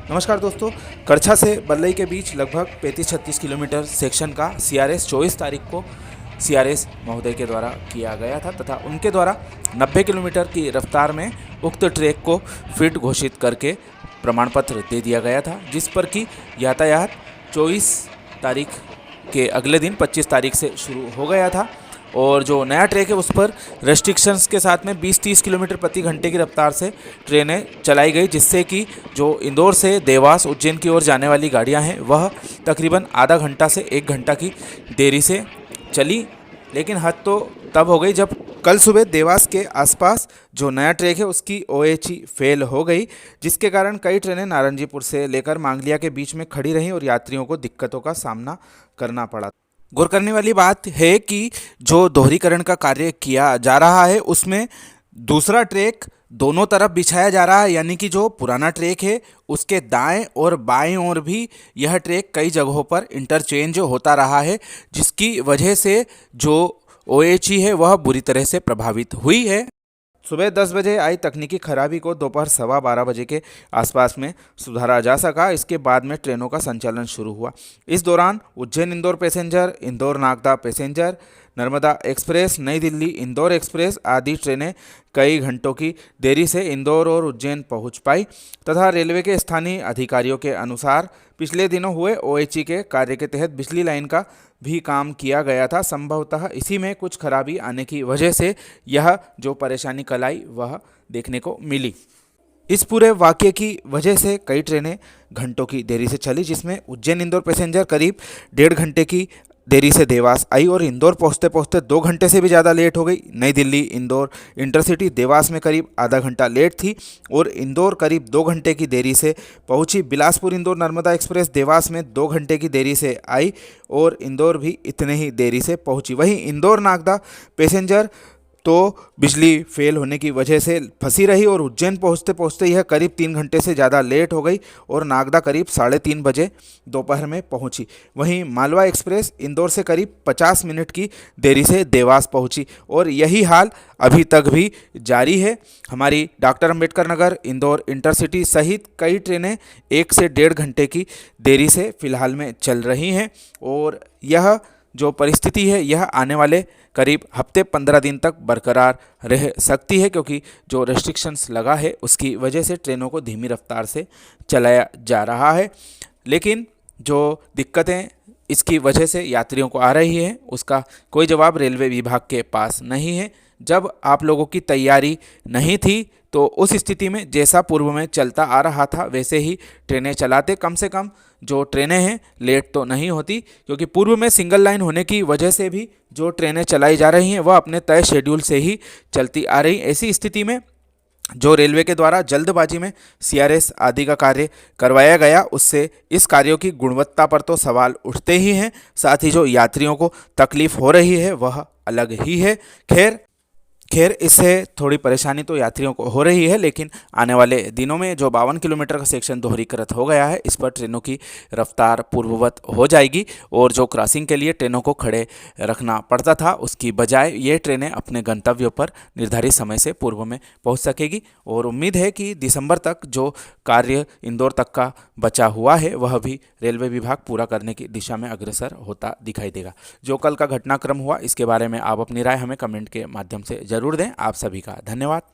नमस्कार दोस्तों। करछा से बल्लई के बीच लगभग 35-36 किलोमीटर सेक्शन का सीआरएस 24 तारीख को सीआरएस महोदय के द्वारा किया गया था तथा उनके द्वारा 90 किलोमीटर की रफ्तार में उक्त ट्रैक को फिट घोषित करके प्रमाण पत्र दे दिया गया था, जिस पर कि यातायात 24 तारीख के अगले दिन 25 तारीख से शुरू हो गया था। और जो नया ट्रैक है उस पर रेस्ट्रिक्शंस के साथ में 20-30 किलोमीटर प्रति घंटे की रफ्तार से ट्रेनें चलाई गई, जिससे कि जो इंदौर से देवास उज्जैन की ओर जाने वाली गाड़ियां हैं वह तकरीबन आधा घंटा से 1 घंटा की देरी से चली। लेकिन हद तो तब हो गई जब कल सुबह देवास के आसपास जो नया ट्रैक है उसकी ओएचई फेल हो गई, जिसके कारण कई ट्रेनें नारंगीपुर से लेकर मांगलिया के बीच में खड़ी रहीं और यात्रियों को दिक्कतों का सामना करना पड़ा। गौर करने वाली बात है कि जो दोहरीकरण का कार्य किया जा रहा है उसमें दूसरा ट्रैक दोनों तरफ बिछाया जा रहा है, यानी कि जो पुराना ट्रैक है उसके दाएं और बाएं ओर भी यह ट्रैक कई जगहों पर इंटरचेंज होता रहा है, जिसकी वजह से जो ओएचई है वह बुरी तरह से प्रभावित हुई है। सुबह 10 बजे आई तकनीकी खराबी को दोपहर 12:15 बजे के आसपास में सुधारा जा सका। इसके बाद में ट्रेनों का संचालन शुरू हुआ। इस दौरान Ujjain Indore passenger, Indore Nagda passenger, Narmada express, नई दिल्ली इंदौर एक्सप्रेस आदि ट्रेनें कई घंटों की देरी से इंदौर और उज्जैन पहुंच पाई तथा रेलवे के स्थानीय अधिकारियों के अनुसार पिछले दिनों हुए ओएचई के कार्य के तहत बिजली लाइन का भी काम किया गया था। संभवतः इसी में कुछ खराबी आने की वजह से यह जो परेशानी कल आई वह देखने को मिली। इस पूरे वाकये की वजह से कई ट्रेनें घंटों की देरी से चली, जिसमें उज्जैन इंदौर पैसेंजर करीब 1.5 घंटे की देरी से देवास आई और इंदौर पहुंचते पहुंचते 2 घंटे से भी ज़्यादा लेट हो गई। नई दिल्ली इंदौर इंटरसिटी देवास में करीब आधा घंटा लेट थी और इंदौर करीब 2 घंटे की देरी से पहुंची। बिलासपुर इंदौर नर्मदा एक्सप्रेस देवास में 2 घंटे की देरी से आई और इंदौर भी इतने ही देरी से पहुंची। वहीं इंदौर नागदा पैसेंजर तो बिजली फेल होने की वजह से फंसी रही और उज्जैन पहुंचते पहुंचते यह करीब 3 घंटे से ज़्यादा लेट हो गई और नागदा करीब 3:30 बजे दोपहर में पहुंची। वहीं मालवा एक्सप्रेस इंदौर से करीब 50 मिनट की देरी से देवास पहुंची और यही हाल अभी तक भी जारी है। हमारी डॉक्टर अंबेडकर नगर इंदौर इंटरसिटी सहित कई ट्रेनें 1 से 1.5 घंटे की देरी से फिलहाल में चल रही हैं और यह जो परिस्थिति है यह आने वाले करीब हफ्ते 15 दिन तक बरकरार रह सकती है, क्योंकि जो रेस्ट्रिक्शंस लगा है उसकी वजह से ट्रेनों को धीमी रफ्तार से चलाया जा रहा है। लेकिन जो दिक्कतें इसकी वजह से यात्रियों को आ रही है उसका कोई जवाब रेलवे विभाग के पास नहीं है। जब आप लोगों की तैयारी नहीं थी तो उस स्थिति में जैसा पूर्व में चलता आ रहा था वैसे ही ट्रेनें चलाते, कम से कम जो ट्रेनें हैं लेट तो नहीं होती, क्योंकि पूर्व में सिंगल लाइन होने की वजह से भी जो ट्रेनें चलाई जा रही हैं वह अपने तय शेड्यूल से ही चलती आ रही। ऐसी स्थिति में जो रेलवे के द्वारा जल्दबाजी में सीआरएस आदि का कार्य करवाया गया उससे इस कार्यों की गुणवत्ता पर तो सवाल उठते ही हैं, साथ ही जो यात्रियों को तकलीफ हो रही है वह अलग ही है। खैर इससे थोड़ी परेशानी तो यात्रियों को हो रही है, लेकिन आने वाले दिनों में जो 52 किलोमीटर का सेक्शन दोहरीकृत हो गया है इस पर ट्रेनों की रफ्तार पूर्ववत हो जाएगी और जो क्रॉसिंग के लिए ट्रेनों को खड़े रखना पड़ता था उसकी बजाय ये ट्रेनें अपने गंतव्यों पर निर्धारित समय से पूर्व में पहुंच सकेगी। और उम्मीद है कि दिसंबर तक जो कार्य इंदौर तक का बचा हुआ है वह भी रेलवे विभाग पूरा करने की दिशा में अग्रसर होता दिखाई देगा। जो कल का घटनाक्रम हुआ इसके बारे में आप अपनी राय हमें कमेंट के माध्यम से जरूर दें। आप सभी का धन्यवाद।